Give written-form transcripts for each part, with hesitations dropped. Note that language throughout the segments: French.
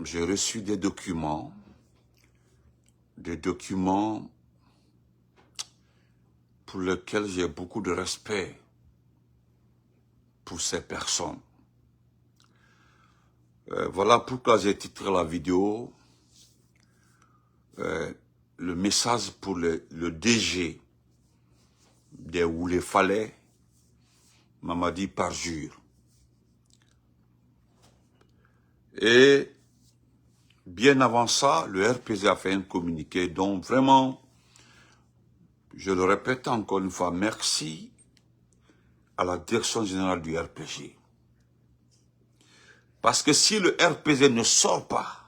j'ai reçu des documents pour lesquels j'ai beaucoup de respect pour ces personnes. Voilà pourquoi j'ai titré la vidéo le message pour le DG des Woulé-Falais, Mamadi Parjure. Et bien avant ça, le RPG a fait un communiqué dont vraiment, je le répète encore une fois, merci à la direction générale du RPG. Parce que si le RPG ne sort pas,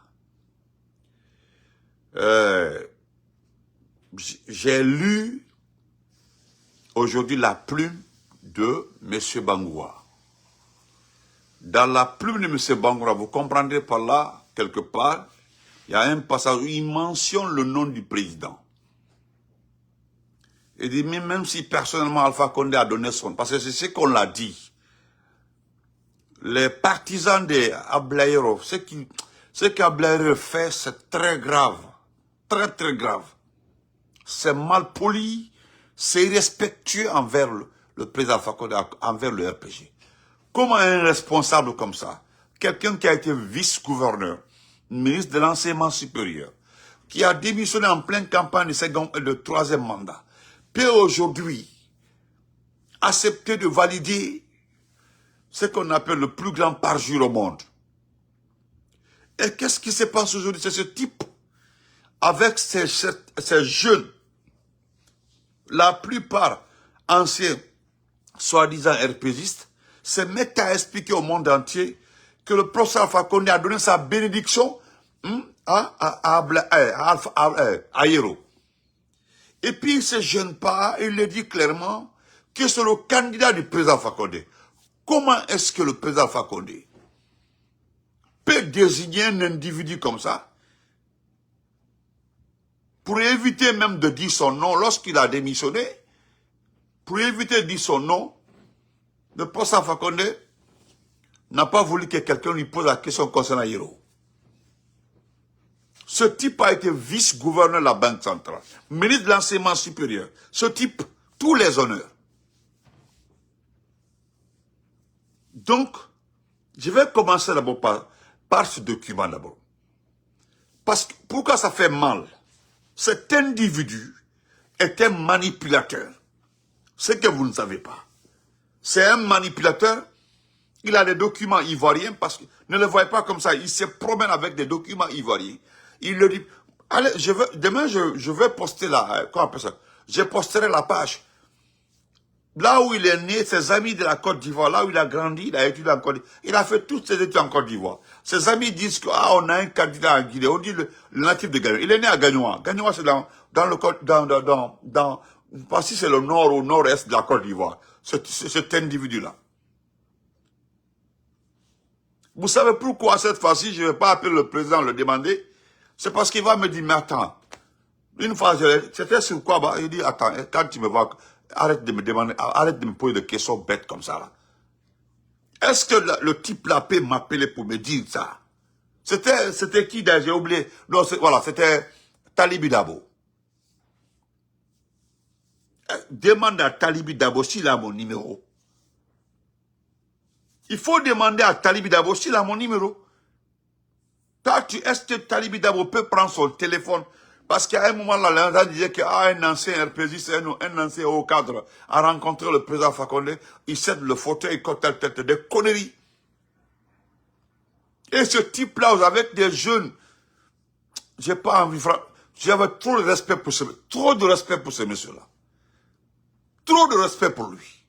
j'ai lu aujourd'hui la plume de M. Bangoua. Dans la plume de M. Bangoua, vous comprendrez par là, quelque part, il y a un passage où il mentionne le nom du président. Il dit, même si personnellement Alpha Condé a donné son... Parce que c'est ce qu'on l'a dit. Les partisans de Ablaïro, ce qu'Ablaïro fait, c'est très grave. Très, très grave. C'est mal poli, c'est irrespectueux envers le président Alpha Condé, envers le RPG. Comment un responsable comme ça, quelqu'un qui a été vice-gouverneur, ministre de l'enseignement supérieur, qui a démissionné en pleine campagne de troisième mandat, peut aujourd'hui accepter de valider ce qu'on appelle le plus grand parjure au monde. Et qu'est-ce qui se passe aujourd'hui? C'est ce type, avec ces jeunes, la plupart anciens, soi-disant RPGistes, se mettent à expliquer au monde entier que le professeur Alpha Condé a donné sa bénédiction à Ayero. Et puis il ne se gêne pas, il le dit clairement, que c'est le candidat du président Alpha Condé. Comment est-ce que le président Alpha Condé peut désigner un individu comme ça pour éviter même de dire son nom lorsqu'il a démissionné, pour éviter de dire son nom, le professeur Alpha Condé n'a pas voulu que quelqu'un lui pose la question concernant Ayero. Ce type a été vice-gouverneur de la Banque centrale, ministre de l'enseignement supérieur. Ce type, tous les honneurs. Donc, je vais commencer d'abord par ce document d'abord. Parce que, pourquoi ça fait mal? Cet individu est un manipulateur. Ce que vous ne savez pas. C'est un manipulateur. Il a des documents ivoiriens parce que, ne le voyez pas comme ça, il se promène avec des documents ivoiriens. Il le dit, allez, demain je vais poster là, comment on appelle ça? Je posterai la page. Là où il est né, ses amis de la Côte d'Ivoire, là où il a grandi, il a étudié en Côte d'Ivoire. Il a fait toutes ses études en Côte d'Ivoire. Ses amis disent qu'on a un candidat à Guinée. On dit le natif de Gagnoa. Il est né à Gagnoa. Gagnoa, c'est dans le Côte, parce que c'est le nord ou nord-est de la Côte d'Ivoire. Cet individu-là. Vous savez pourquoi cette fois-ci, je ne vais pas appeler le président le demander? C'est parce qu'il va me dire, mais attends, une fois, c'était sur quoi, bah, il dit, attends, quand tu me vois, arrête de me demander, arrête de me poser des questions bêtes comme ça, là. Est-ce que le type là peut m'appeler pour me dire ça? C'était qui, j'ai oublié. Non, voilà, c'était Talibi Dabo. Demande à Talibi Dabo s'il a mon numéro. Il faut demander à Talibi Dabo s'il a mon numéro. Est-ce que Talibi Dabo peut prendre son téléphone? Parce qu'à un moment là, on disait qu'un ancien RPJ, un ancien haut cadre, a rencontré le président Alpha Condé, il cède le fauteuil, tête, des conneries. Et ce type-là, avec des jeunes, j'ai pas envie, j'avais trop de respect pour ce monsieur-là. Trop de respect pour lui.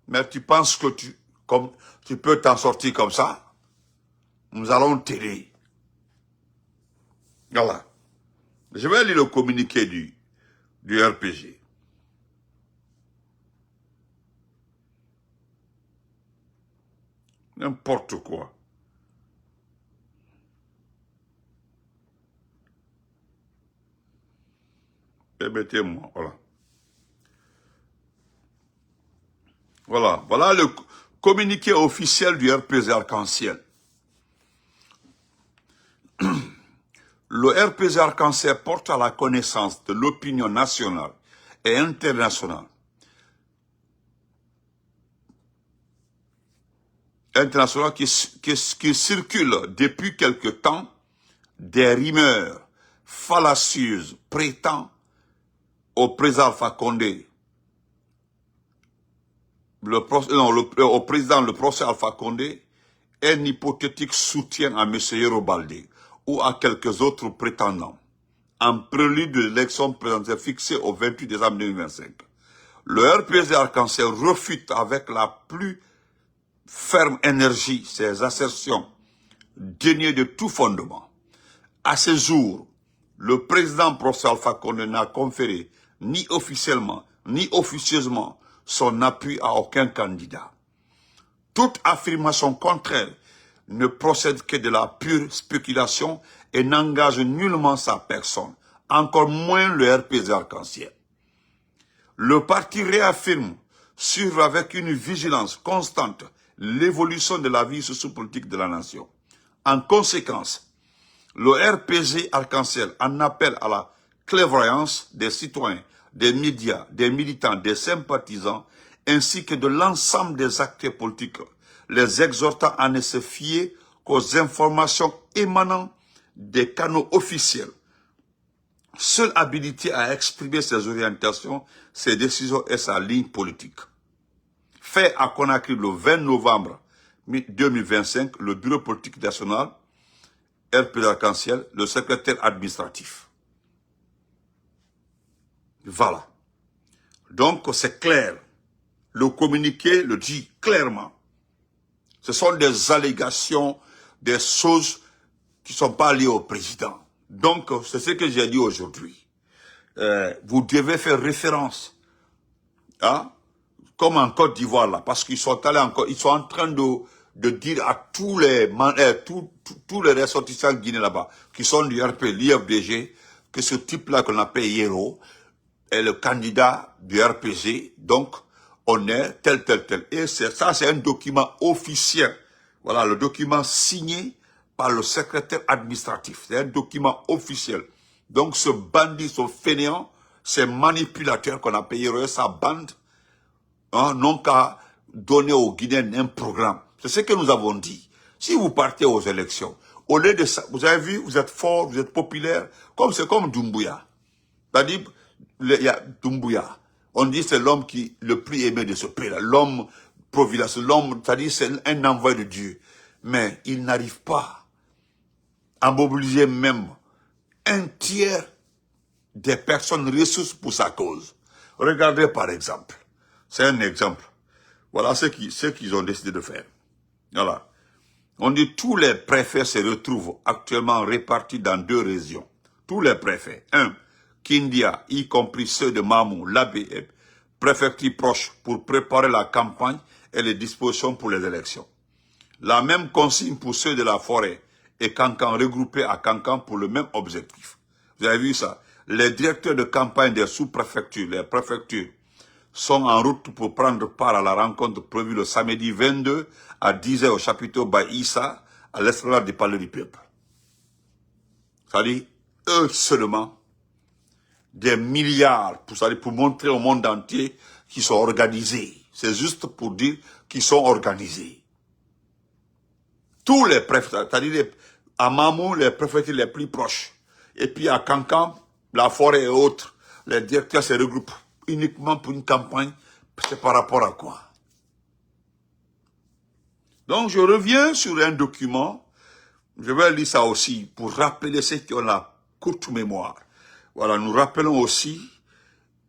Mais tu penses que tu peux t'en sortir comme ça? Nous allons t'aider. Voilà. Je vais lire le communiqué du RPG. N'importe quoi. Permettez-moi, voilà. Voilà le communiqué officiel du RPG Arc-en-Ciel. Le RPG Arc-en-Ciel porte à la connaissance de l'opinion nationale et internationale qui circule depuis quelque temps des rumeurs fallacieuses prêtant au président Alpha Condé, au président le procès Alpha Condé, un hypothétique soutien à M. Yero-Baldé ou à quelques autres prétendants, en prélude de l'élection présidentielle fixée au 28 décembre 2025. Le RPG Arc-en-Ciel refute avec la plus ferme énergie ces assertions dénuées de tout fondement. À ce jour, le président professeur Alpha Condé n'a conféré ni officiellement ni officieusement son appui à aucun candidat. Toute affirmation contraire ne procède que de la pure spéculation et n'engage nullement sa personne, encore moins le RPG Arc-en-Ciel. Le parti réaffirme suivre avec une vigilance constante l'évolution de la vie sociopolitique de la nation. En conséquence, le RPG Arc-en-Ciel en appelle à la clairvoyance des citoyens, des médias, des militants, des sympathisants, ainsi que de l'ensemble des acteurs politiques, les exhortant à ne se fier qu'aux informations émanant des canaux officiels. Seule habilité à exprimer ses orientations, ses décisions et sa ligne politique. Fait à Conakry le 20 novembre 2025, le bureau politique national, RPG Arc-en-Ciel, le secrétaire administratif. Voilà. Donc c'est clair. Le communiqué le dit clairement. Ce sont des allégations, des choses qui ne sont pas liées au président. Donc, c'est ce que j'ai dit aujourd'hui. Vous devez faire référence, hein, comme en Côte d'Ivoire, là, parce qu'ils sont allés encore, ils sont en train de dire à tous les ressortissants guinéens là-bas, qui sont du RP, l'IFDG, que ce type-là qu'on appelle Yero est le candidat du RPG, donc on est tel. Et ça, c'est un document officiel. Voilà, le document signé par le secrétaire administratif. C'est un document officiel. Donc ce bandit, ce fainéant, ces manipulateurs qu'on a payé sa bande, hein, n'ont qu'à donner aux Guinéens un programme. C'est ce que nous avons dit. Si vous partez aux élections, au lieu de ça, vous avez vu, vous êtes fort, vous êtes populaire, c'est comme Doumbouya. C'est-à-dire, il y a Doumbouya. On dit c'est l'homme le plus aimé de ce pays-là, l'homme providence, l'homme, c'est-à-dire c'est un envoyé de Dieu. Mais il n'arrive pas à mobiliser même un tiers des personnes ressources pour sa cause. Regardez par exemple, c'est un exemple. Voilà ce qu'ils ont décidé de faire. Voilà. On dit tous les préfets se retrouvent actuellement répartis dans 2 régions. Tous les préfets. 1. Kindia, y compris ceux de Mamou, Labé et préfecture proche pour préparer la campagne et les dispositions pour les élections. La même consigne pour ceux de la forêt et Kankan regroupés à Kankan pour le même objectif. Vous avez vu ça? Les directeurs de campagne des sous-préfectures, les préfectures, sont en route pour prendre part à la rencontre prévue le samedi 22 à 10h au chapiteau Baïssa, à l'esplanade du Palais du Peuple. C'est-à-dire, eux seulement, des milliards pour montrer au monde entier qu'ils sont organisés. C'est juste pour dire qu'ils sont organisés. Tous les préfets, c'est-à-dire à Mamou, les préfectures les plus proches, et puis à Kankan, la forêt et autres, les directeurs se regroupent uniquement pour une campagne, c'est par rapport à quoi? Donc je reviens sur un document, je vais lire ça aussi, pour rappeler ceux qui ont la courte mémoire. Voilà, nous rappelons aussi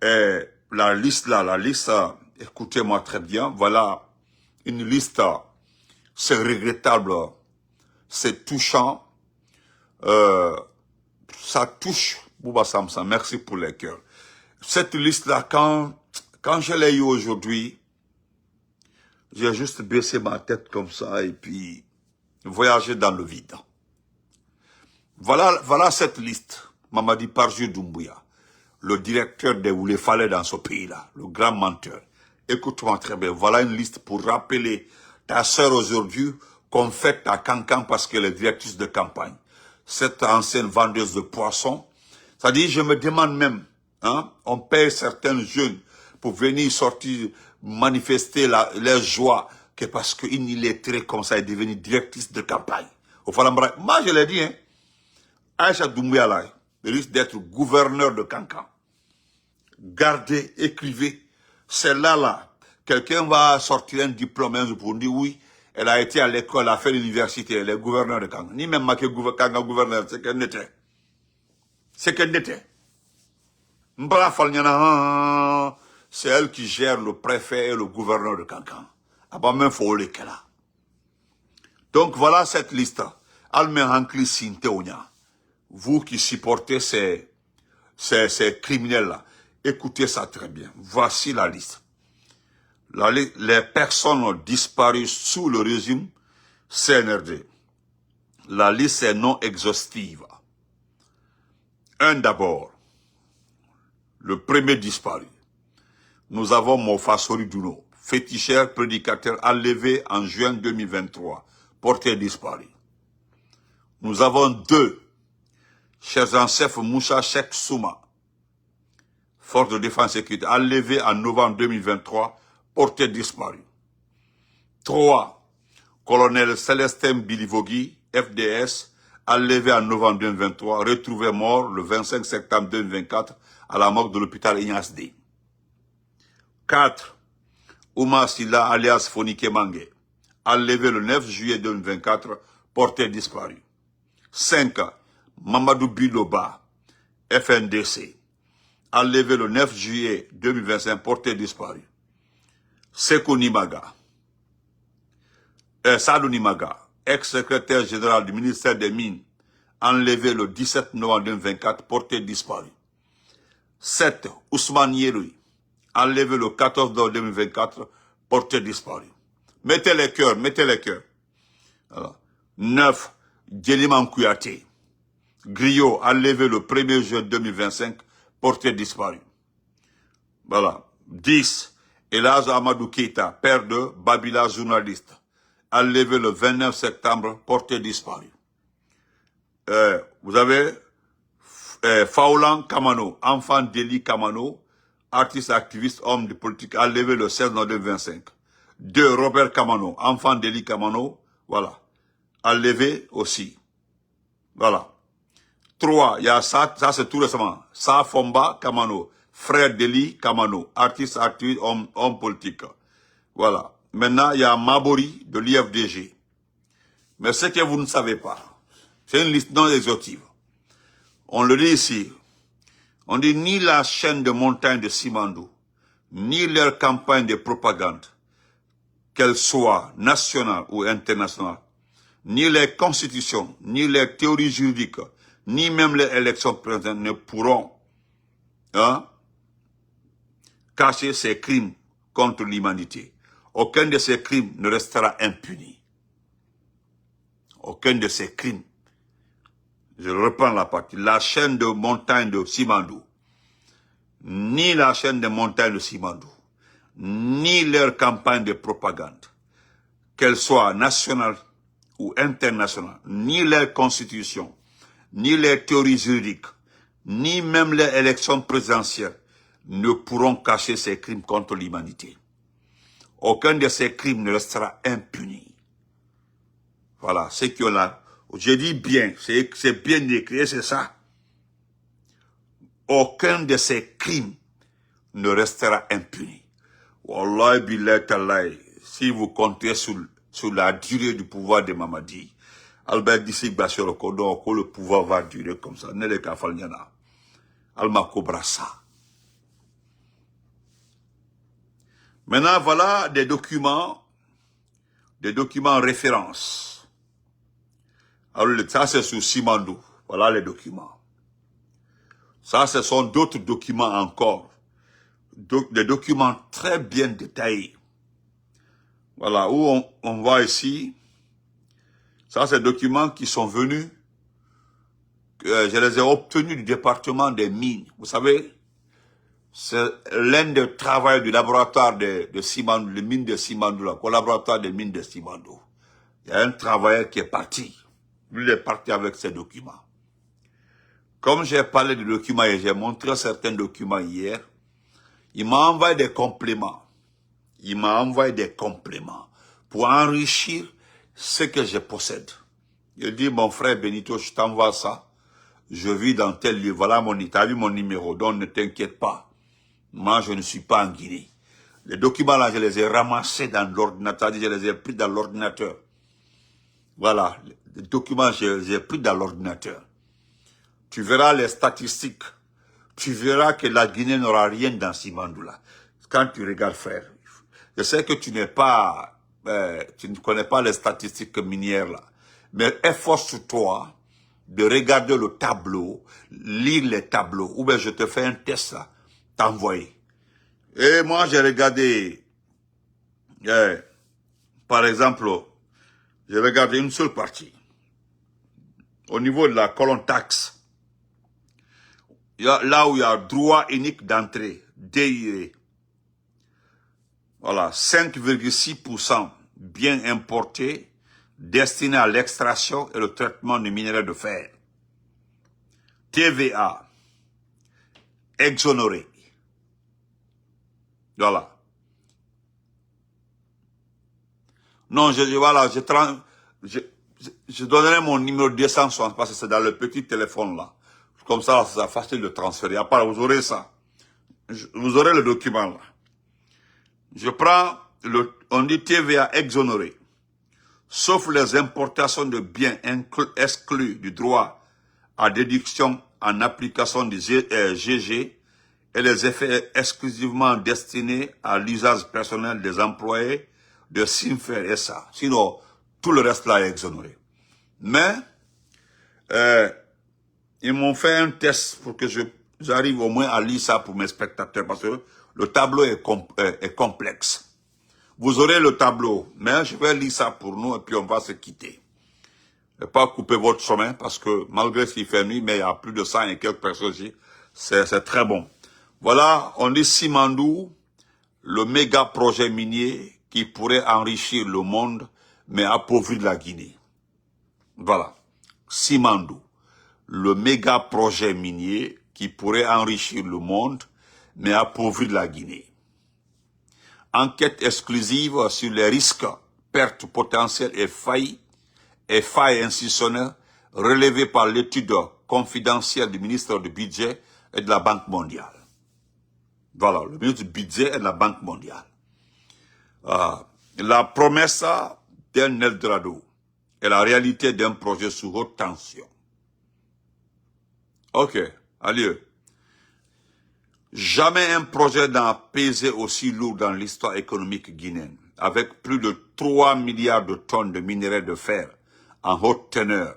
la liste là, écoutez-moi très bien, voilà une liste, c'est regrettable, c'est touchant, ça touche Bouba Samsa, merci pour les cœurs. Cette liste-là, quand je l'ai eu aujourd'hui, j'ai juste baissé ma tête comme ça et puis voyagé dans le vide. Voilà cette liste. Mamadi Parjou Doumbouya, le directeur des Oulefalais dans ce pays-là, le grand menteur. Écoute-moi très bien, voilà une liste pour rappeler ta sœur aujourd'hui qu'on fête à Kankan parce qu'elle est directrice de campagne. cette ancienne vendeuse de poissons. C'est-à-dire, je me demande même, hein, on paye certains jeunes pour venir sortir, manifester leur joie, que parce qu'une illettrée comme ça est devenue directrice de campagne. Au Falambra, moi je l'ai dit, hein, Aïcha Doumbouya là, risque d'être gouverneur de Cancan. Gardez, écrivez, celle-là, quelqu'un va sortir un diplôme un jour pour dire oui, elle a été à l'école, elle a fait l'université, elle est gouverneur de Cancan. Ni même marqué Cancan gouverneur, c'est qu'elle n'était. C'est qu'elle n'était. C'est elle qui gère le préfet et le gouverneur de Cancan. Ah bah même faut les là. Donc voilà cette liste. Alme Hankli Sinteonia. Vous qui supportez ces criminels-là, écoutez ça très bien. Voici la liste. Les personnes ont disparu sous le régime CNRD. La liste est non exhaustive. Un d'abord, le premier disparu. Nous avons Mofa Soriduno, féticheur, prédicateur, enlevé en juin 2023, porté disparu. Nous avons deux, Chef Moussa Cheikh Souma, force de défense et sécurité, enlevé en novembre 2023, porté disparu. 3. Colonel Célestin Bilivogui, FDS, enlevé en novembre 2023, retrouvé mort le 25 septembre 2024 à la morgue de l'hôpital Ignace D. 4. Oumar Silla, alias Fonike Mange, enlevé le 9 juillet 2024, porté disparu. 5. Mamadou Biloba, FNDC, enlevé le 9 juillet 2025, porté disparu. Seko Nimaga, Sadou Nimaga, ex-secrétaire général du ministère des Mines, enlevé le 17 novembre 2024, porté disparu. 7. Ousmane Yeroui, enlevé le 14 novembre 2024, porté disparu. Mettez les cœurs, mettez les cœurs. 9. Djeliman Kouyaté, Griot, enlevé le 1er juin 2025, porté disparu. Voilà. 10. Elaz Amadou Keita, père de Babila, journaliste, enlevé le 29 septembre, porté disparu. Vous avez Faulan Kamano, enfant d'Eli Kamano, artiste activiste, homme de politique, enlevé le 16 novembre 2025. 2. Robert Kamano, enfant d'Eli Kamano, voilà, enlevé aussi. Voilà. 3. Il y a ça c'est tout récemment. Sa Fomba Kamano, frère d'Eli Kamano, artiste activiste, homme politique. Voilà. Maintenant, il y a Mabori de l'IFDG. Mais ce que vous ne savez pas, c'est une liste non exhaustive. On le dit ici. On dit ni la chaîne de montagne de Simandou, ni leur campagne de propagande, qu'elle soit nationale ou internationale, ni les constitutions, ni les théories juridiques, ni même les élections présidentielles ne pourront cacher ces crimes contre l'humanité. Aucun de ces crimes ne restera impuni. Aucun de ces crimes. Je reprends la partie. La chaîne de montagne de Simandou, ni la chaîne de montagne de Simandou, ni leur campagne de propagande, qu'elle soit nationale ou internationale, ni leur constitution, ni les théories juridiques, ni même les élections présidentielles ne pourront cacher ces crimes contre l'humanité. Aucun de ces crimes ne restera impuni. Voilà, c'est que là, je dis bien, c'est bien écrit, c'est ça. Aucun de ces crimes ne restera impuni. Wallahi billahi tallahi, si vous comptez sur la durée du pouvoir de Mamadi, Albert Dissik Bassero Kodon, que le pouvoir va durer comme ça. Nele Kafalnyana. Alma Kobrasa. Maintenant, voilà des documents références. Alors, ça, c'est sur Simandou. Voilà les documents. Ça, ce sont d'autres documents encore. Des documents très bien détaillés. Voilà, où on voit ici. Ça, c'est des documents qui sont venus, je les ai obtenus du département des mines. Vous savez, c'est l'un des travailleurs du laboratoire de Simandou, les mines de Simandou, le laboratoire des mines de Simandou. Il y a un travailleur qui est parti. Lui, il est parti avec ses documents. Comme j'ai parlé de documents et j'ai montré certains documents hier, il m'a envoyé des compléments. Il m'a envoyé des compléments pour enrichir ce que je possède. Il dit, mon frère Benito, je t'envoie ça. Je vis dans tel lieu. Voilà t'as vu mon numéro, donc ne t'inquiète pas. Moi, je ne suis pas en Guinée. Les documents là, je les ai ramassés dans l'ordinateur, je les ai pris dans l'ordinateur. Voilà, les documents, je les ai pris dans l'ordinateur. Tu verras les statistiques. Tu verras que la Guinée n'aura rien dans Simandou-là. Quand tu regardes, frère, je sais que tu n'es pas, tu ne connais pas les statistiques minières là, mais efforce-toi de regarder le tableau, lire les tableaux, ou bien je te fais un test là, t'envoyer. Et moi, j'ai regardé, par exemple, j'ai regardé une seule partie. Au niveau de la colonne taxe, là où il y a droit unique d'entrée, DIE, voilà, 5,6% biens importés destinés à l'extraction et le traitement des minerais de fer. TVA, exonéré. Voilà. Non, je donnerai mon numéro 260 parce que c'est dans le petit téléphone là. Comme ça, c'est facile de transférer. À part, vous aurez ça. Vous aurez le document là. Je prends on dit TVA exonéré. Sauf les importations de biens exclus du droit à déduction en application du GG et les effets exclusivement destinés à l'usage personnel des employés de Simfer SA. Sinon, tout le reste là est exonéré. Mais, ils m'ont fait un test pour que j'arrive au moins à lire ça pour mes spectateurs parce que le tableau est complexe. Vous aurez le tableau, mais je vais lire ça pour nous et puis on va se quitter. Ne pas couper votre chemin parce que malgré qu'il fait nuit, mais il y a plus de 100 et quelques personnes ici, c'est très bon. Voilà, on dit Simandou, le méga projet minier qui pourrait enrichir le monde, mais appauvrir la Guinée. Voilà, Simandou, le méga projet minier qui pourrait enrichir le monde, mais appauvrir la Guinée. Enquête exclusive sur les risques, pertes potentielles et failles institutionnelles relevées par l'étude confidentielle du ministre du Budget et de la Banque mondiale. Voilà, le ministre du Budget et de la Banque mondiale. La promesse d'un Eldorado et la réalité d'un projet sous haute tension. Ok, allez. Jamais un projet n'a pesé aussi lourd dans l'histoire économique guinéenne, avec plus de 3 milliards de tonnes de minerais de fer en haute teneur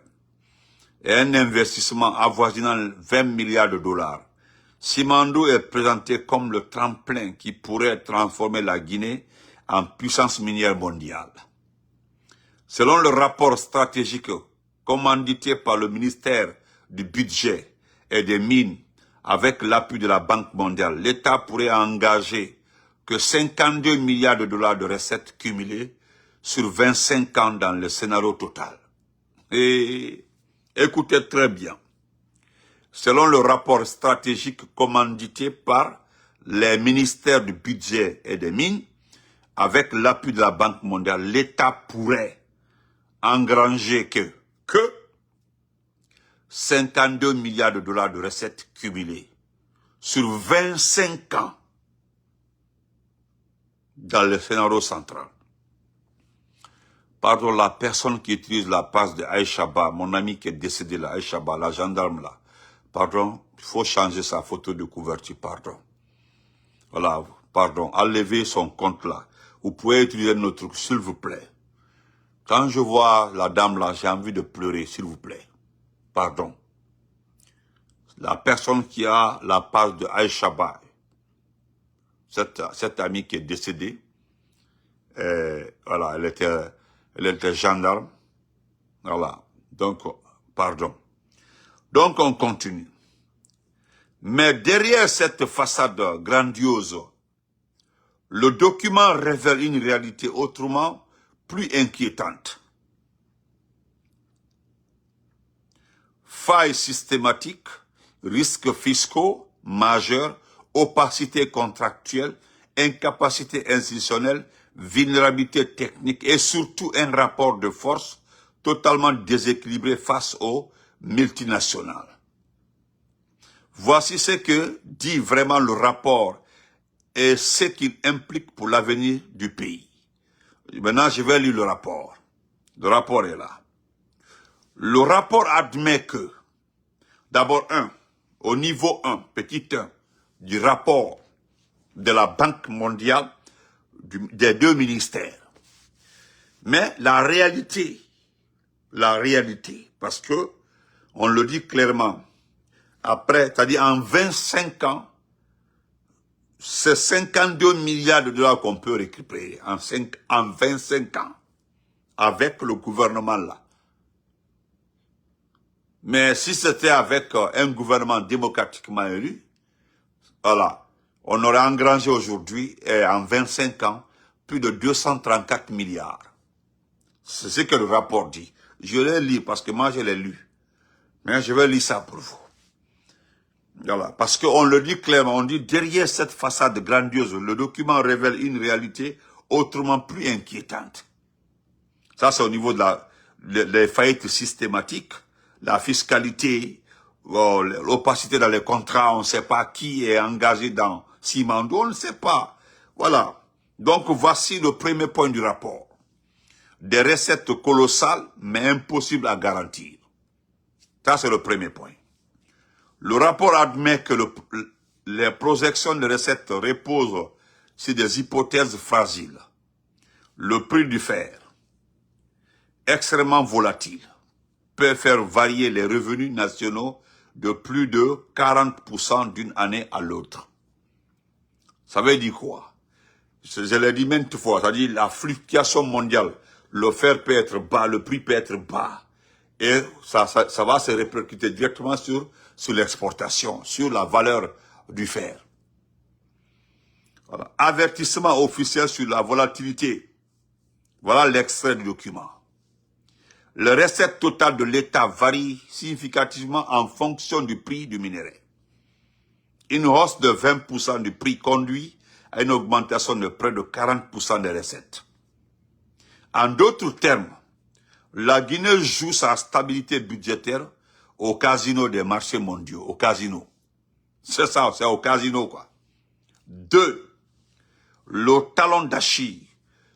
et un investissement avoisinant 20 milliards de dollars. Simandou est présenté comme le tremplin qui pourrait transformer la Guinée en puissance minière mondiale. Selon le rapport stratégique commandité par le ministère du Budget et des Mines, avec l'appui de la Banque mondiale, l'État pourrait engager que 52 milliards de dollars de recettes cumulées sur 25 ans dans le scénario total. Et écoutez très bien. Selon le rapport stratégique commandité par les ministères du Budget et des Mines, avec l'appui de la Banque mondiale, l'État pourrait engranger que 52 milliards de dollars de recettes cumulées sur 25 ans dans le scénario central. Pardon, la personne qui utilise la page de Aïchaba, mon ami qui est décédé là, Aïchaba, la gendarme là, pardon, il faut changer sa photo de couverture, pardon. Voilà, pardon, enlevez son compte là. Vous pouvez utiliser notre truc, s'il vous plaît. Quand je vois la dame là, j'ai envie de pleurer, s'il vous plaît. Pardon. La personne qui a la page de Aïchaba, cette amie qui est décédée, voilà, elle était gendarme. Voilà. Donc, pardon. Donc, on continue. Mais derrière cette façade grandiose, le document révèle une réalité autrement plus inquiétante. failles systématiques, risques fiscaux majeurs, opacité contractuelle, incapacité institutionnelle, vulnérabilité technique et surtout un rapport de force totalement déséquilibré face aux multinationales. Voici ce que dit vraiment le rapport et ce qu'il implique pour l'avenir du pays. Maintenant, je vais lire le rapport. Le rapport est là. Le rapport admet que, d'abord, au niveau 1, petit 1, du rapport de la Banque mondiale, des deux ministères. Mais la réalité, parce que, on le dit clairement, après, c'est-à-dire en 25 ans, c'est 52 milliards de dollars qu'on peut récupérer en 25 ans avec le gouvernement là. Mais si c'était avec un gouvernement démocratiquement élu, voilà, on aurait engrangé aujourd'hui, en 25 ans, plus de 234 milliards. C'est ce que le rapport dit. Je l'ai lu parce que moi je l'ai lu. Mais je vais lire ça pour vous. Voilà, parce qu'on le dit clairement, on dit derrière cette façade grandiose, le document révèle une réalité autrement plus inquiétante. Ça, c'est au niveau de les faillites systématiques, la fiscalité, l'opacité dans les contrats, on ne sait pas qui est engagé dans Simando, on ne sait pas. Voilà. Donc, voici le premier point du rapport. Des recettes colossales, mais impossibles à garantir. Ça, c'est le premier point. Le rapport admet que les projections de recettes reposent sur des hypothèses fragiles. Le prix du fer, extrêmement volatile, peut faire varier les revenus nationaux de plus de 40% d'une année à l'autre. Ça veut dire quoi? Je l'ai dit maintes fois, c'est-à-dire la fluctuation mondiale. Le fer peut être bas, le prix peut être bas. Et ça va se répercuter directement sur l'exportation, sur la valeur du fer. Voilà. Avertissement officiel sur la volatilité. Voilà l'extrait du document. Les recettes totales de l'État varient significativement en fonction du prix du minerai. Une hausse de 20% du prix conduit à une augmentation de près de 40% des recettes. En d'autres termes, la Guinée joue sa stabilité budgétaire au casino des marchés mondiaux, au casino. C'est ça, c'est au casino, quoi. 2. Le talon d'Achille,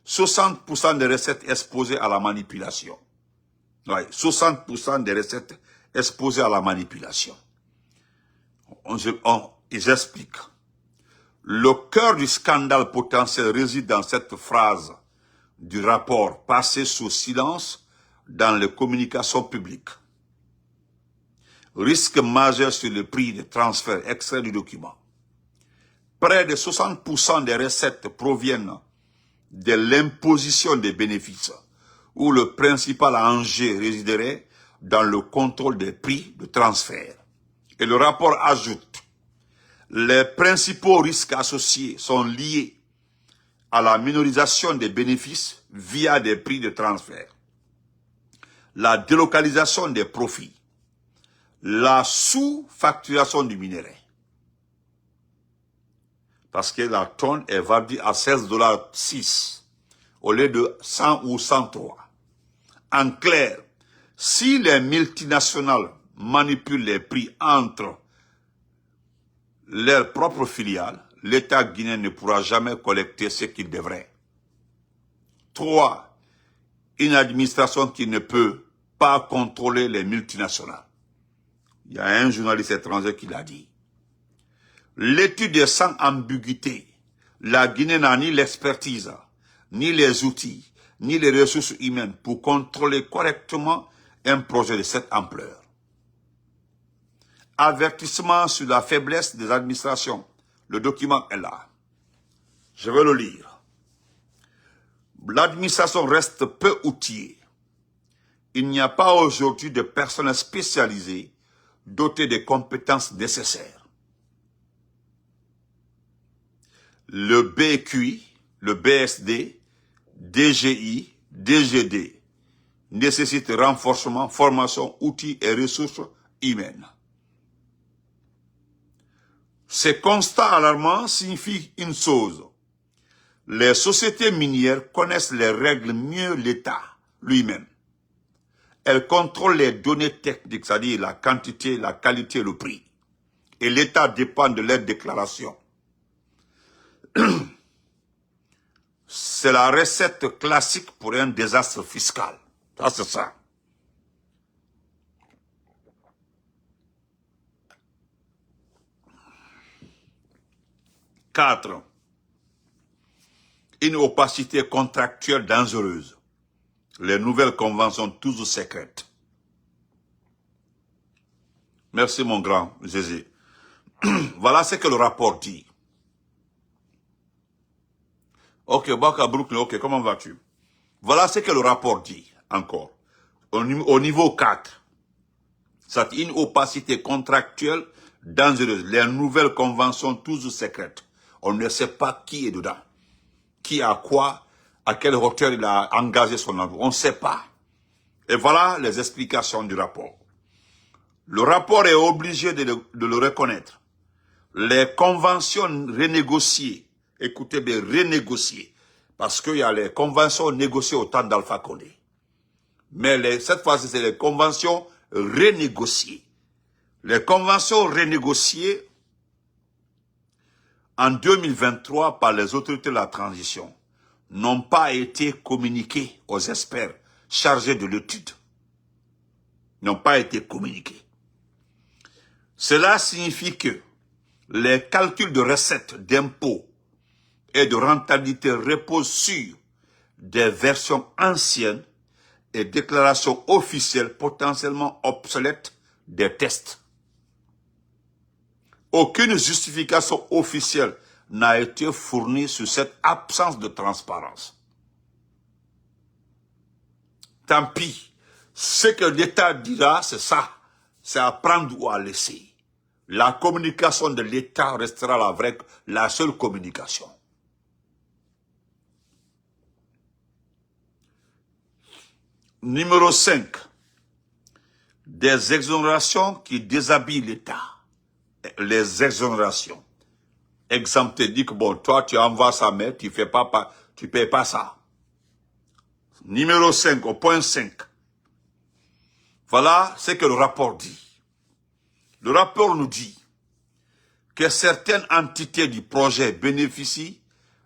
60% des recettes exposées à la manipulation. Ouais, 60% des recettes exposées à la manipulation. Ils expliquent. Le cœur du scandale potentiel réside dans cette phrase du rapport passé sous silence dans les communications publiques. Risque majeur sur le prix des transferts, extrait du document. Près de 60% des recettes proviennent de l'imposition des bénéfices, où le principal enjeu résiderait dans le contrôle des prix de transfert. Et le rapport ajoute, les principaux risques associés sont liés à la minorisation des bénéfices via des prix de transfert, la délocalisation des profits, la sous-facturation du minerai. Parce que la tonne est vendue à 16,06 $ au lieu de 100 ou 103. En clair, si les multinationales manipulent les prix entre leurs propres filiales, l'État guinéen ne pourra jamais collecter ce qu'il devrait. 3. Une administration qui ne peut pas contrôler les multinationales. Il y a un journaliste étranger qui l'a dit. L'étude est sans ambiguïté. La Guinée n'a ni l'expertise, ni les outils, ni les ressources humaines pour contrôler correctement un projet de cette ampleur. Avertissement sur la faiblesse des administrations. Le document est là. Je vais le lire. L'administration reste peu outillée. Il n'y a pas aujourd'hui de personnel spécialisé doté des compétences nécessaires. Le BQI, le BSD, DGI, DGD nécessitent renforcement, formation, outils et ressources humaine. Ces constats alarmants signifient une chose. Les sociétés minières connaissent les règles mieux l'État lui-même. Elles contrôlent les données techniques, c'est-à-dire la quantité, la qualité, le prix. Et l'État dépend de leurs déclarations. C'est la recette classique pour un désastre fiscal. Ça, c'est ça. Quatre, une opacité contractuelle dangereuse. Les nouvelles conventions toujours secrètes. Merci mon grand Zézé. Voilà ce que le rapport dit. Ok, Baka Brooklyn, ok, comment vas-tu? Voilà ce que le rapport dit, encore. Au niveau 4, c'est une opacité contractuelle dangereuse. Les nouvelles conventions toujours secrètes. On ne sait pas qui est dedans. Qui a quoi, à quelle hauteur il a engagé son envoi. On ne sait pas. Et voilà les explications du rapport. Le rapport est obligé de le reconnaître. Les conventions renégociées, écoutez bien, renégociées, parce qu'il y a les conventions négociées au temps d'Alpha Condé. Mais cette fois-ci, c'est les conventions renégociées. Les conventions renégociées en 2023 par les autorités de la transition n'ont pas été communiquées aux experts chargés de l'étude. N'ont pas été communiquées. Cela signifie que les calculs de recettes d'impôts et de rentabilité reposent sur des versions anciennes et déclarations officielles potentiellement obsolètes des tests. Aucune justification officielle n'a été fournie sur cette absence de transparence. Tant pis, ce que l'État dira, c'est ça. C'est à prendre ou à laisser. La communication de l'État restera la seule communication. Numéro 5. Des exonérations qui déshabillent l'État. Les exonérations. Exemple, te dit que bon, toi, tu envoies ça, mais tu payes pas ça. Numéro 5, au point 5. Voilà ce que le rapport dit. Le rapport nous dit que certaines entités du projet bénéficient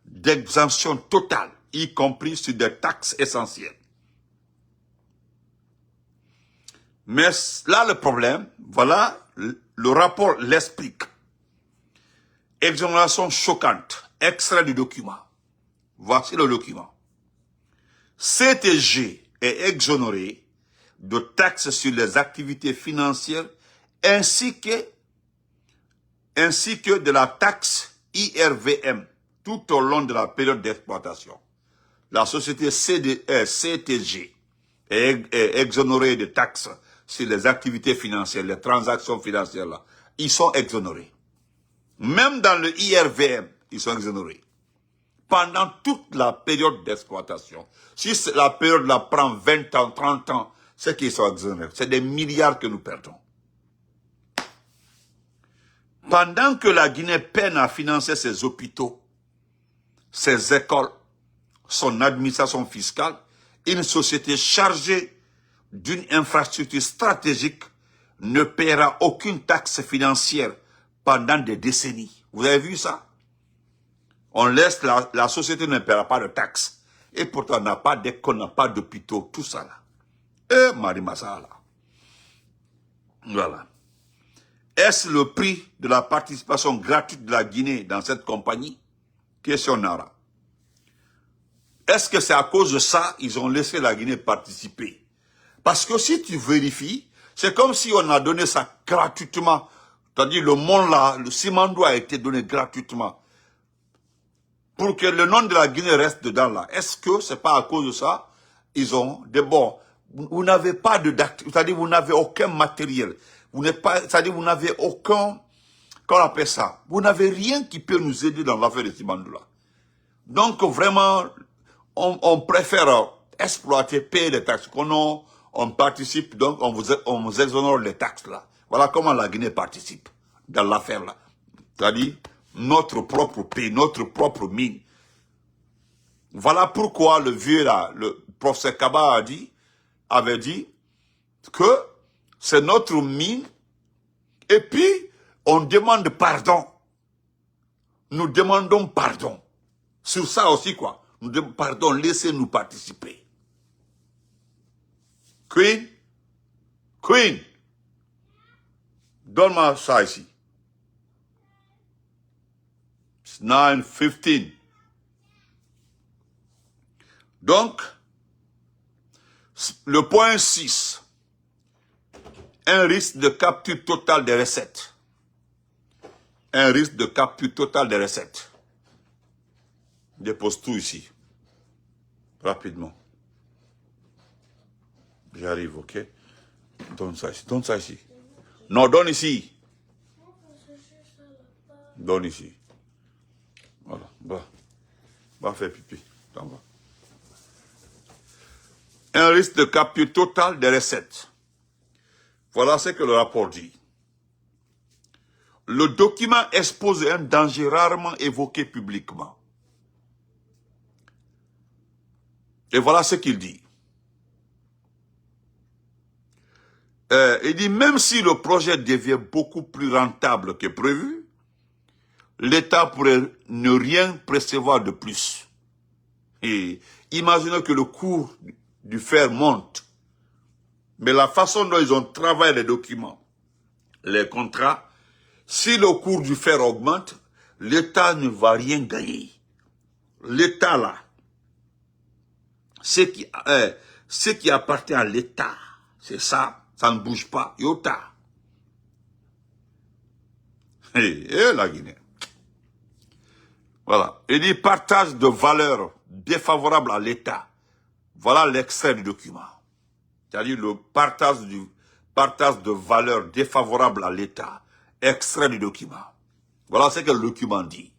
d'exemption totale, y compris sur des taxes essentielles. Mais là, le problème, voilà, le rapport l'explique. Exonération choquante, extrait du document. Voici le document. CTG est exonéré de taxes sur les activités financières ainsi que de la taxe IRVM tout au long de la période d'exploitation. La société CTG est exonérée de taxes sur les activités financières, les transactions financières là. Ils sont exonérés. Même dans le IRVM, ils sont exonérés. Pendant toute la période d'exploitation. Si la période là prend 20 ans, 30 ans, c'est qu'ils sont exonérés. C'est des milliards que nous perdons. Pendant que la Guinée peine à financer ses hôpitaux, ses écoles, son administration fiscale, une société chargée d'une infrastructure stratégique ne paiera aucune taxe financière pendant des décennies. Vous avez vu ça? On laisse la société ne paiera pas de taxes. Et pourtant, on n'a pas d'école, on n'a pas d'hôpitaux, tout ça là. Et Marimassa là. Voilà. Est-ce le prix de la participation gratuite de la Guinée dans cette compagnie? Questionnara. Est-ce que c'est à cause de ça ils ont laissé la Guinée participer? Parce que si tu vérifies, c'est comme si on a donné ça gratuitement. C'est-à-dire le monde là, le Simandou a été donné gratuitement. Pour que le nom de la Guinée reste dedans là. Est-ce que c'est pas à cause de ça ils ont des bons? Vous n'avez pas de date, c'est-à-dire vous n'avez aucun matériel. Vous n'êtes pas, c'est-à-dire vous n'avez aucun, qu'on appelle ça, vous n'avez rien qui peut nous aider dans l'affaire de Simandou là. Donc vraiment, on préfère exploiter, payer les taxes. Quand on participe, donc on vous exonère les taxes là. Voilà comment la Guinée participe dans l'affaire là. C'est-à-dire, notre propre pays, notre propre mine. Voilà pourquoi le vieux là, le professeur Kaba avait dit que c'est notre mine et puis on demande pardon. Nous demandons pardon. Sur ça aussi quoi. Nous demandons pardon, laissez-nous participer. Queen, donne-moi ça ici. It's 9:15. Donc, le point 6, un risque de capture totale des recettes. Un risque de capture totale des recettes. Dépose tout ici. Rapidement. J'arrive, ok? Donne ça ici. Donne ça ici. Non, donne ici. Donne ici. Voilà. Va faire pipi. T'en vas. Un risque de capture totale des recettes. Voilà ce que le rapport dit. Le document expose un danger rarement évoqué publiquement. Et voilà ce qu'il dit. Il dit, même si le projet devient beaucoup plus rentable que prévu, l'État pourrait ne rien percevoir de plus. Et imaginez que le cours du fer monte. Mais la façon dont ils ont travaillé les documents, les contrats, si le cours du fer augmente, l'État ne va rien gagner. L'État là, ce qui appartient à l'État, c'est ça, ça ne bouge pas, iota. Et la Guinée. Voilà. Il dit partage de valeurs défavorables à l'État. Voilà l'extrait du document. C'est-à-dire le partage de valeurs défavorables à l'État. Extrait du document. Voilà ce que le document dit.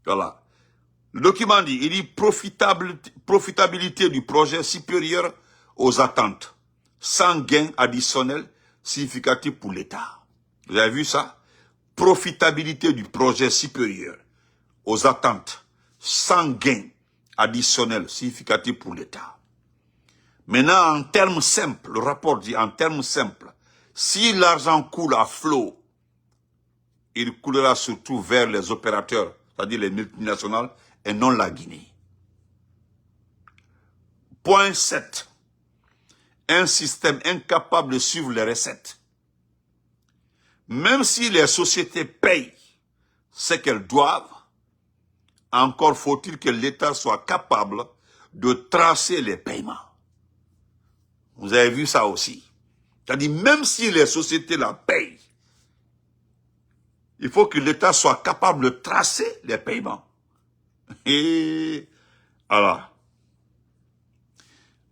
Voilà. Le document dit, il dit profitabilité du projet supérieure aux attentes, sans gain additionnel significatif pour l'État. Vous avez vu ça? Profitabilité du projet supérieur aux attentes, sans gain additionnel significatif pour l'État. Maintenant, en termes simples, le rapport dit en termes simples, si l'argent coule à flot, il coulera surtout vers les opérateurs, c'est-à-dire les multinationales, et non la Guinée. Point 7. Un système incapable de suivre les recettes. Même si les sociétés payent ce qu'elles doivent, encore faut-il que l'État soit capable de tracer les paiements. Vous avez vu ça aussi. C'est-à-dire, même si les sociétés la payent, il faut que l'État soit capable de tracer les paiements. Et voilà.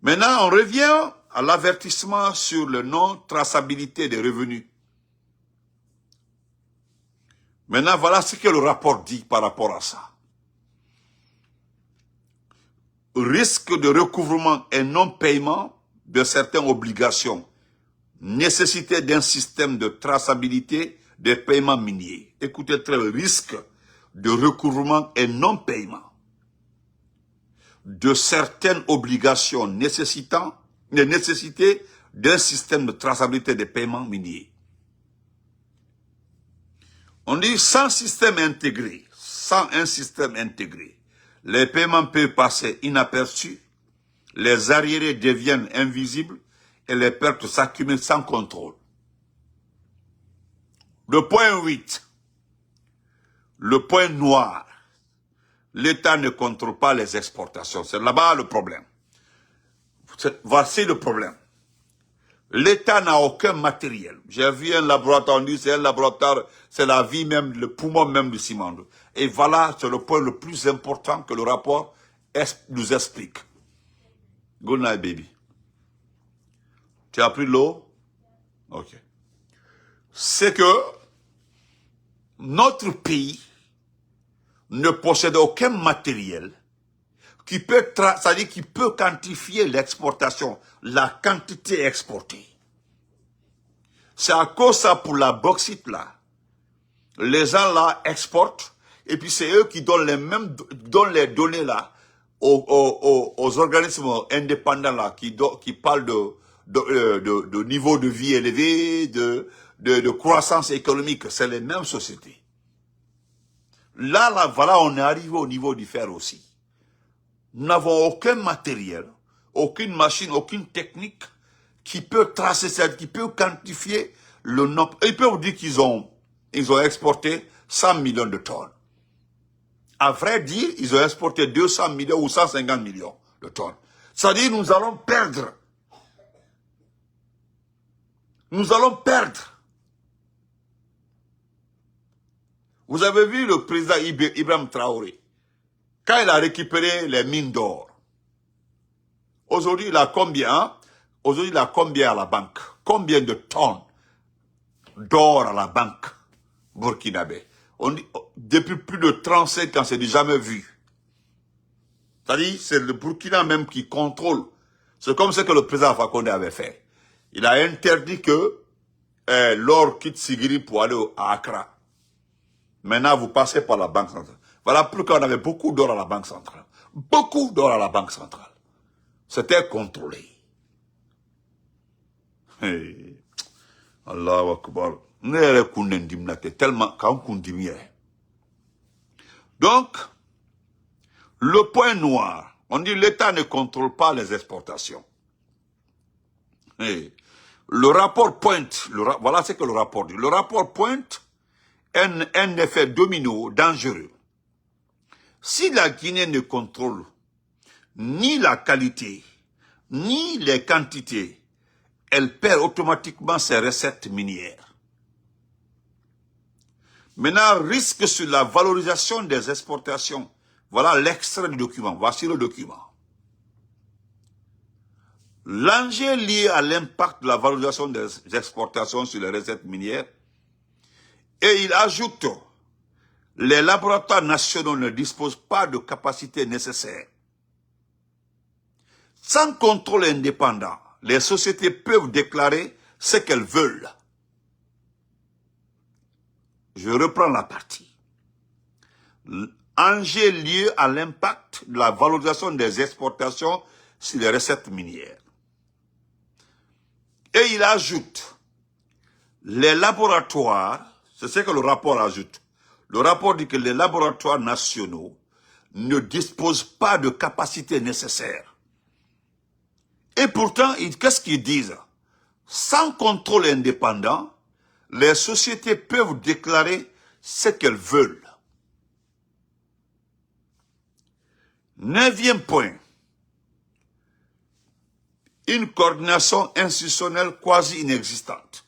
Maintenant, on revient à l'avertissement sur le non-traçabilité des revenus. Maintenant, voilà ce que le rapport dit par rapport à ça. Risque de recouvrement et non-paiement de certaines obligations. Nécessité d'un système de traçabilité des paiements miniers. Écoutez très le risque de recouvrement et non-paiement de certaines obligations nécessité d'un système de traçabilité des paiements miniers. On dit sans un système intégré, les paiements peuvent passer inaperçus, les arriérés deviennent invisibles et les pertes s'accumulent sans contrôle. Le point 8, le point noir, l'État ne contrôle pas les exportations. C'est là-bas le problème. Voici le problème. L'État n'a aucun matériel. J'ai vu un laboratoire, on dit c'est un laboratoire, c'est la vie même, le poumon même du ciment. Et voilà, c'est le point le plus important que le rapport nous explique. Good night, baby. Tu as pris l'eau? Ok. C'est que notre pays ne possède aucun matériel qui peut, c'est-à-dire qui peut quantifier l'exportation, la quantité exportée. C'est à cause ça pour la bauxite là. Les gens là exportent et puis c'est eux qui donnent donnent les données là aux organismes indépendants là qui parlent de niveau de vie élevé, de croissance économique. C'est les mêmes sociétés. Là, voilà, on est arrivé au niveau du fer aussi. Nous n'avons aucun matériel, aucune machine, aucune technique qui peut tracer ça, qui peut quantifier le nombre. Ils peuvent dire qu'ils ont exporté 100 millions de tonnes. À vrai dire, ils ont exporté 200 millions ou 150 millions de tonnes. C'est-à-dire, nous allons perdre. Nous allons perdre. Vous avez vu le président Ibrahim Traoré, quand il a récupéré les mines d'or. Aujourd'hui, il a combien? Aujourd'hui, il a combien à la banque? Combien de tonnes d'or à la banque burkinabé? On dit, depuis plus de 35 ans, c'est du jamais vu. C'est-à-dire, c'est le Burkina même qui contrôle. C'est comme ce que le président Alpha Condé avait fait. Il a interdit que l'or quitte Sigiri pour aller à Accra. Maintenant, vous passez par la Banque centrale. Voilà pourquoi on avait beaucoup d'or à la Banque centrale. Beaucoup d'or à la Banque centrale. C'était contrôlé. Hey. Allahu Akbar. Tellement donc, le point noir, on dit l'État ne contrôle pas les exportations. Hey. Le rapport pointe, voilà ce que le rapport dit. Le rapport pointe un effet domino dangereux. Si la Guinée ne contrôle ni la qualité, ni les quantités, elle perd automatiquement ses recettes minières. Maintenant, risque sur la valorisation des exportations. Voilà l'extrait du document. Voici le document. L'enjeu lié à l'impact de la valorisation des exportations sur les recettes minières. Et il ajoute, les laboratoires nationaux ne disposent pas de capacités nécessaires. Sans contrôle indépendant, les sociétés peuvent déclarer ce qu'elles veulent. Je reprends la partie. Enjeu lié à l'impact de la valorisation des exportations sur les recettes minières. Et il ajoute, les laboratoires, c'est ce que le rapport ajoute. Le rapport dit que les laboratoires nationaux ne disposent pas de capacités nécessaires. Et pourtant, qu'est-ce qu'ils disent? Sans contrôle indépendant, les sociétés peuvent déclarer ce qu'elles veulent. 9e point. Une coordination institutionnelle quasi inexistante.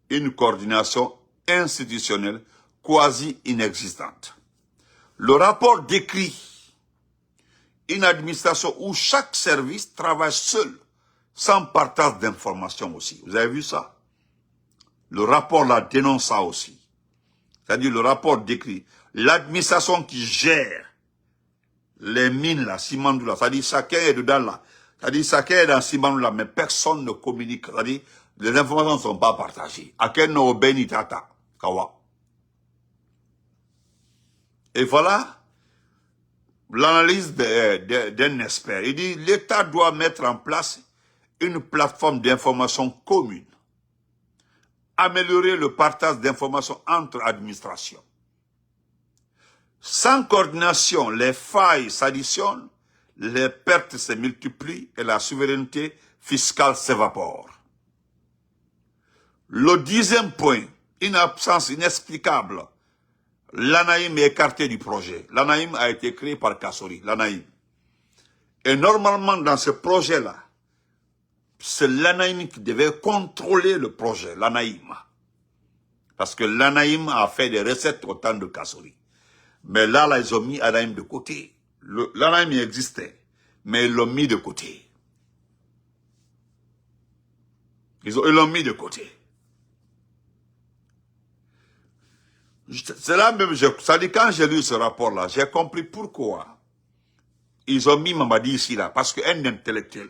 Une coordination institutionnelle quasi inexistante. Le rapport décrit une administration où chaque service travaille seul, sans partage d'informations aussi. Vous avez vu ça? Le rapport là dénonce ça aussi. C'est-à-dire le rapport décrit l'administration qui gère les mines là, Simandoula, c'est-à-dire chacun est dedans là. C'est-à-dire chacun est dans Simandoula, mais personne ne communique. C'est-à-dire les informations ne sont pas partagées. Aken no beni tata, kawa. Et voilà l'analyse d'un expert. Il dit l'État doit mettre en place une plateforme d'information commune. Améliorer le partage d'informations entre administrations. Sans coordination, les failles s'additionnent, les pertes se multiplient et la souveraineté fiscale s'évapore. Le 10e point, une absence inexplicable. L'ANAIM est écarté du projet. L'ANAIM a été créé par Kassori, l'ANAIM. Et normalement, dans ce projet-là, c'est l'ANAIM qui devait contrôler le projet, l'ANAIM. Parce que l'ANAIM a fait des recettes au temps de Kassori. Mais là, ils ont mis l'ANAIM de côté. L'ANAIM existait, mais ils l'ont mis de côté. Ils l'ont mis de côté. C'est là même, ça dit quand j'ai lu ce rapport-là, j'ai compris pourquoi ils ont mis Mamadi ici là, parce qu'un intellectuel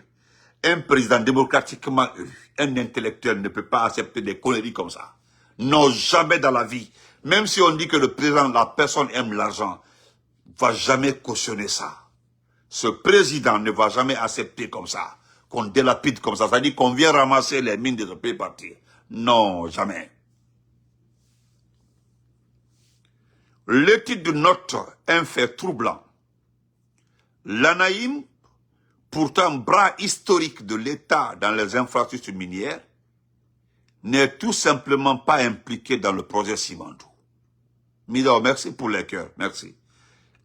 un président démocratiquement élu, un intellectuel ne peut pas accepter des conneries comme ça. Non, jamais dans la vie. Même si on dit que le président, la personne aime l'argent, va jamais cautionner ça. Ce président ne va jamais accepter comme ça, qu'on délapide comme ça. C'est-à-dire qu'on vient ramasser les mines de ce pays partir. Non, jamais. L'étude note un fait troublant. L'ANAIM, pourtant bras historique de l'État dans les infrastructures minières, n'est tout simplement pas impliqué dans le projet Simandou. Mido, merci pour les cœurs, merci.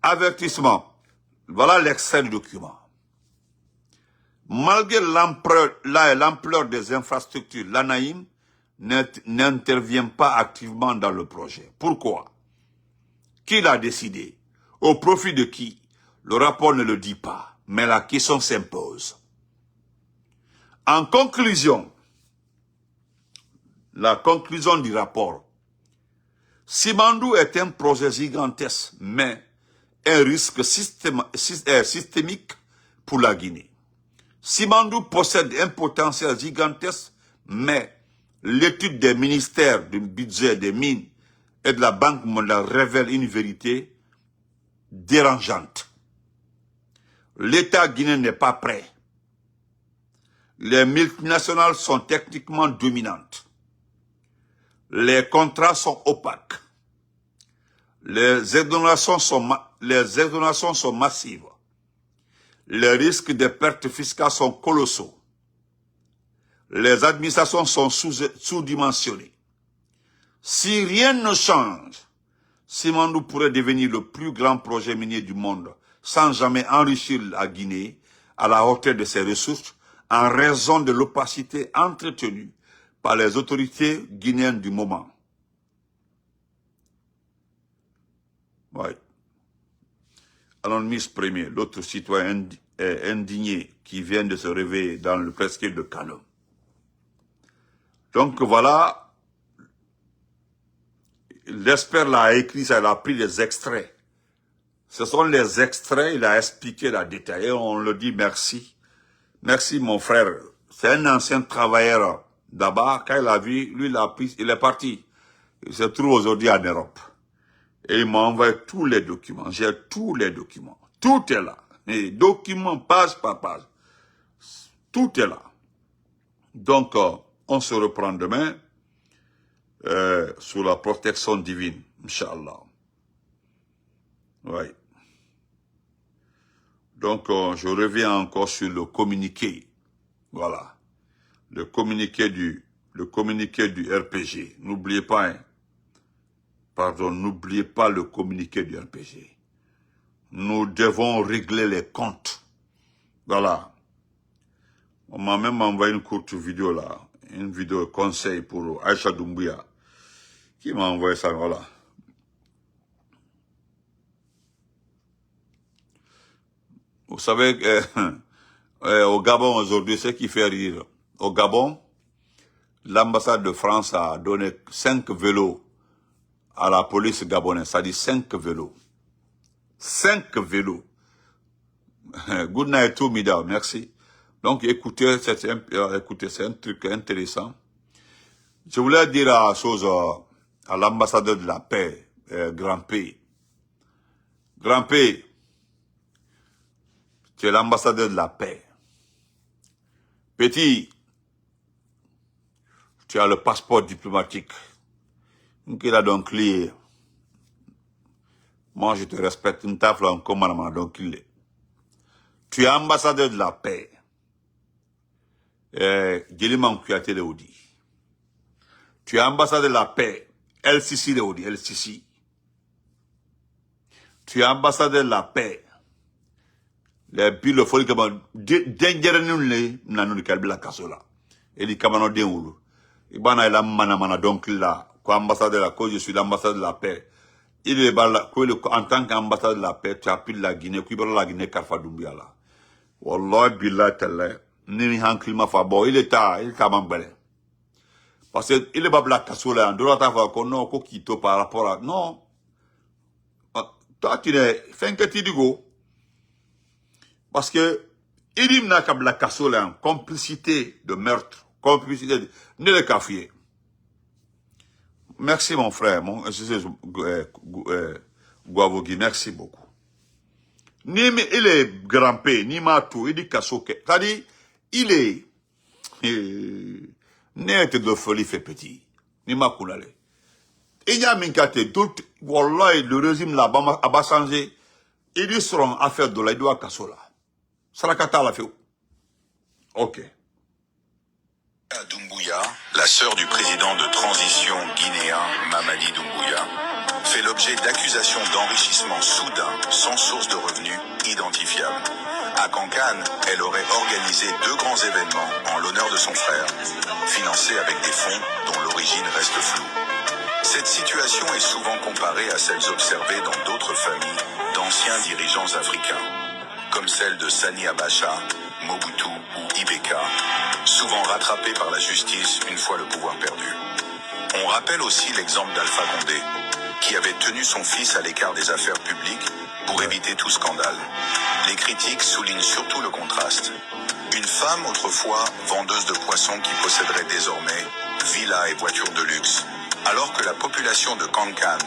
Avertissement, voilà l'extrait du document. Malgré l'ampleur des infrastructures, l'ANAIM n'intervient pas activement dans le projet. Pourquoi? Qui l'a décidé? Au profit de qui? Le rapport ne le dit pas, mais la question s'impose. En conclusion, la conclusion du rapport, Simandou est un projet gigantesque, mais un risque systémique pour la Guinée. Simandou possède un potentiel gigantesque, mais l'étude des ministères du budget des mines et de la Banque mondiale révèle une vérité dérangeante. L'État guinéen n'est pas prêt. Les multinationales sont techniquement dominantes. Les contrats sont opaques. Les exonérations sont massives. Les risques de pertes fiscales sont colossaux. Les administrations sont sous-dimensionnées. Si rien ne change, Simandou pourrait devenir le plus grand projet minier du monde sans jamais enrichir la Guinée à la hauteur de ses ressources en raison de l'opacité entretenue par les autorités guinéennes du moment. Ouais. Anonymous Premier, l'autre citoyen indigné qui vient de se réveiller dans le presqu'île de Kano. Donc voilà, l'expert l'a écrit, ça, il a pris des extraits. Ce sont les extraits, il a expliqué, il a détaillé, on le dit merci. Merci mon frère. C'est un ancien travailleur d'abord, quand il a vu, lui il a pris, il est parti. Il se trouve aujourd'hui en Europe. Et il m'a envoyé tous les documents. J'ai tous les documents. Tout est là. Et documents, page par page. Tout est là. Donc, on se reprend demain sous la protection divine, Inch'Allah. Oui. Donc, je reviens encore sur le communiqué. Voilà. Le communiqué du RPG. N'oubliez pas, hein. Pardon, n'oubliez pas le communiqué du RPG. Nous devons régler les comptes. Voilà. On m'a même envoyé une courte vidéo là. Une vidéo conseil pour Aïcha Doumbouya. Qui m'a envoyé ça, voilà. Vous savez, au Gabon aujourd'hui, ce qui fait rire. Au Gabon, l'ambassade de France a donné 5 vélos à la police gabonaise. Ça dit 5 vélos. 5 vélos. Good night to Mida, merci. Donc écoutez, c'est un truc intéressant. Je voulais dire à l'ambassadeur de la paix, Grand P. Grand P, tu es l'ambassadeur de la paix. Petit, tu as le passeport diplomatique. Il a donc lié. Moi, je te respecte. Une tafle en commandement, donc il est. Tu es ambassadeur de la paix. Djeliman Kouyaté Leoudi. Tu es ambassadeur de la paix. El Sisi Leoudi, El Sisi. Tu es ambassadeur de la paix. Les piles folles comme Dengerenule, Nanou Kalbila Kasola. Et les Kamano Denoulou. Ibana la mana donc là, quoi ambassadeur de la cause, je suis l'ambassadeur de la paix. Il est en tant qu'ambassadeur de la paix, tu as pris la Guinée, qui la Guinée, Karfa Doumbia là. Wallah, billah, telle. Nini han climat fa bon, il est mambele. Parce que il est pas black Kasola, on doit avoir qu'on a quito par rapport à, non. Toi, tu n'es, fais un petit digo. Parce que, Il n'a qu'à la cassola, complicité de meurtre, complicité de... Ne le café. Merci mon frère, Guavogui, merci beaucoup. Ni il est grimpé, ni matou, il dit kassoke. C'est-à-dire, il est... N'est de folie fait petit. Ni ma koulale. Il y a minkate doute, wallah, le régime là-bas a changé. Ils seront affaire de la doua kassola. Sarakata la fait. Ok. Doumbouya, la sœur du président de transition guinéen Mamadi Doumbouya, fait l'objet d'accusations d'enrichissement soudain sans source de revenus identifiable. À Kankan, elle aurait organisé 2 grands événements en l'honneur de son frère, financés avec des fonds dont l'origine reste floue. Cette situation est souvent comparée à celles observées dans d'autres familles d'anciens dirigeants africains, comme celle de Sani Abacha, Mobutu ou Ibeka, souvent rattrapés par la justice une fois le pouvoir perdu. On rappelle aussi l'exemple d'Alpha Condé, qui avait tenu son fils à l'écart des affaires publiques pour éviter tout scandale. Les critiques soulignent surtout le contraste. Une femme autrefois vendeuse de poissons qui posséderait désormais villas et voitures de luxe, alors que la population de Kankan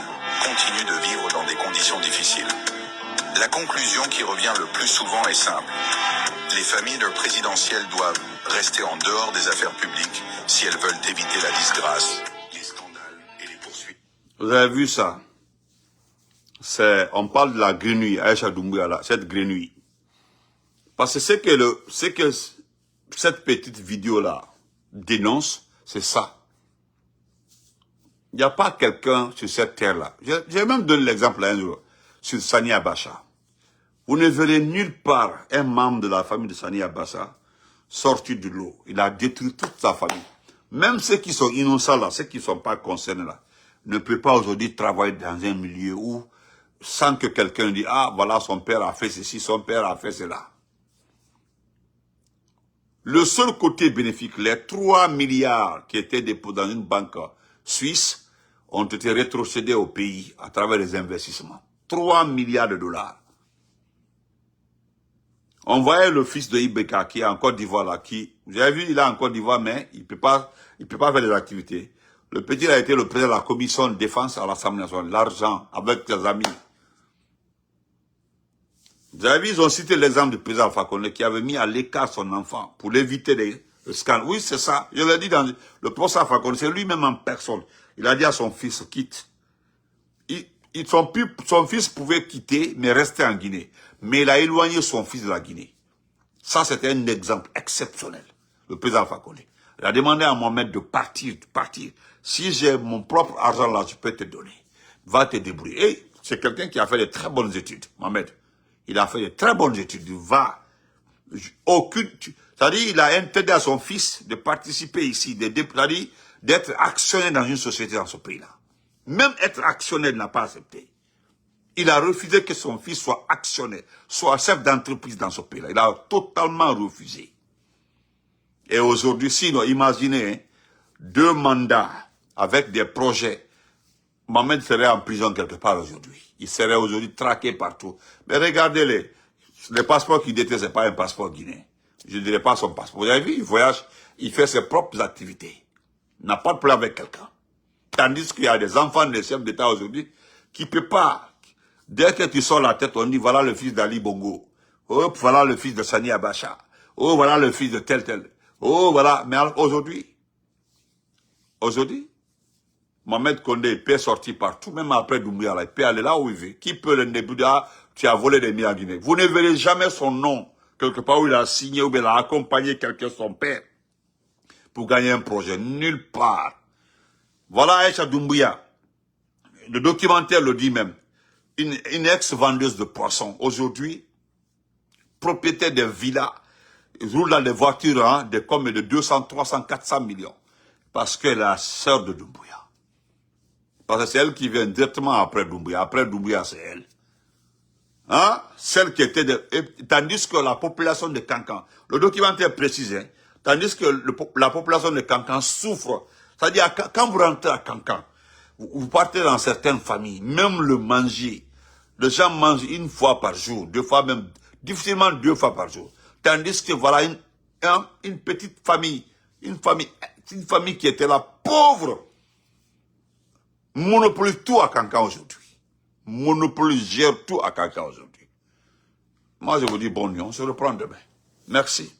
continue de vivre dans des conditions difficiles. La conclusion qui revient le plus souvent est simple. Les familles présidentielles doivent rester en dehors des affaires publiques si elles veulent éviter la disgrâce, les scandales et les poursuites. Vous avez vu ça? On parle de la grenouille, Aïcha Doumbouya là, cette grenouille. Parce que ce que cette petite vidéo là dénonce, c'est ça. Il n'y a pas quelqu'un sur cette terre là. J'ai même donné l'exemple un jour sur Sani Abacha. Vous ne verrez nulle part un membre de la famille de Sani Abacha sorti de l'eau. Il a détruit toute sa famille. Même ceux qui sont innocents là, ceux qui ne sont pas concernés là, ne peuvent pas aujourd'hui travailler dans un milieu où, sans que quelqu'un dise, ah voilà, son père a fait ceci, son père a fait cela. Le seul côté bénéfique, les 3 milliards qui étaient déposés dans une banque suisse ont été rétrocédés au pays à travers les investissements. 3 milliards de dollars. On voyait le fils de Ibeka qui est en Côte d'Ivoire là, vous avez vu, il est en Côte d'Ivoire, mais il peut pas faire des activités. Le petit a été le président de la commission de défense à l'Assemblée nationale, l'argent avec ses amis. Vous avez vu, ils ont cité l'exemple du président Alpha Condé qui avait mis à l'écart son enfant pour l'éviter des scandales. Oui, c'est ça. Je l'ai dit dans le procès Alpha Condé, c'est lui-même en personne. Il a dit à son fils, quitte. Son fils pouvait quitter, mais rester en Guinée. Mais il a éloigné son fils de la Guinée. Ça, c'était un exemple exceptionnel. Le président Alpha Condé. Il a demandé à Mohamed de partir. Si j'ai mon propre argent là, je peux te donner. Va te débrouiller. Et c'est quelqu'un qui a fait de très bonnes études, Mohamed. Il a fait de très bonnes études. C'est-à-dire, il a interdit à son fils de participer ici, c'est-à-dire d'être actionnaire dans une société dans ce pays-là. Même être actionnaire, il n'a pas accepté. Il a refusé que son fils soit actionnaire, soit chef d'entreprise dans ce pays-là. Il a totalement refusé. Et aujourd'hui, sinon, imaginez 2 mandats avec des projets. Mohamed serait en prison quelque part aujourd'hui. Il serait aujourd'hui traqué partout. Mais regardez-les. Le passeport qu'il détient, ce n'est pas un passeport guinéen. Je ne dirais pas son passeport. Vous avez vu, il voyage, il fait ses propres activités. Il n'a pas de problème avec quelqu'un. Tandis qu'il y a des enfants des chefs d'État aujourd'hui qui ne peuvent pas. Dès que tu sors la tête, on dit voilà le fils d'Ali Bongo. Oh, voilà le fils de Sani Abacha. Oh, voilà le fils de tel. Oh, voilà. Mais aujourd'hui, Mohamed Condé peut sortir partout, même après Doumbouya, il peut aller là où il veut. Qui peut le débouler, tu as volé des milliards à Guinée. Vous ne verrez jamais son nom, quelque part où il a signé, ou bien il a accompagné quelqu'un, son père, pour gagner un projet. Nulle part. Voilà Aïcha Doumbouya. Le documentaire le dit même. Une ex-vendeuse de poissons, aujourd'hui, propriétaire de villas, roule dans des voitures hein, de 200, 300, 400 millions. Parce qu'elle est la sœur de Doumbouya. Parce que c'est elle qui vient directement après Doumbouya. Après Doumbouya, c'est elle. Hein? Celle qui était tandis que la population de Kankan, le documentaire précise, hein, tandis que la population de Kankan souffre. C'est-à-dire, quand vous rentrez à Kankan, vous partez dans certaines familles, même le manger, les gens mangent 1 fois par jour, 2 fois même, difficilement 2 fois par jour. Tandis que voilà une petite famille, une famille qui était là, pauvre, monopolise tout à Kankan aujourd'hui. Monopolise, gère tout à Kankan aujourd'hui. Moi, je vous dis bonne nuit, on se reprend demain. Merci.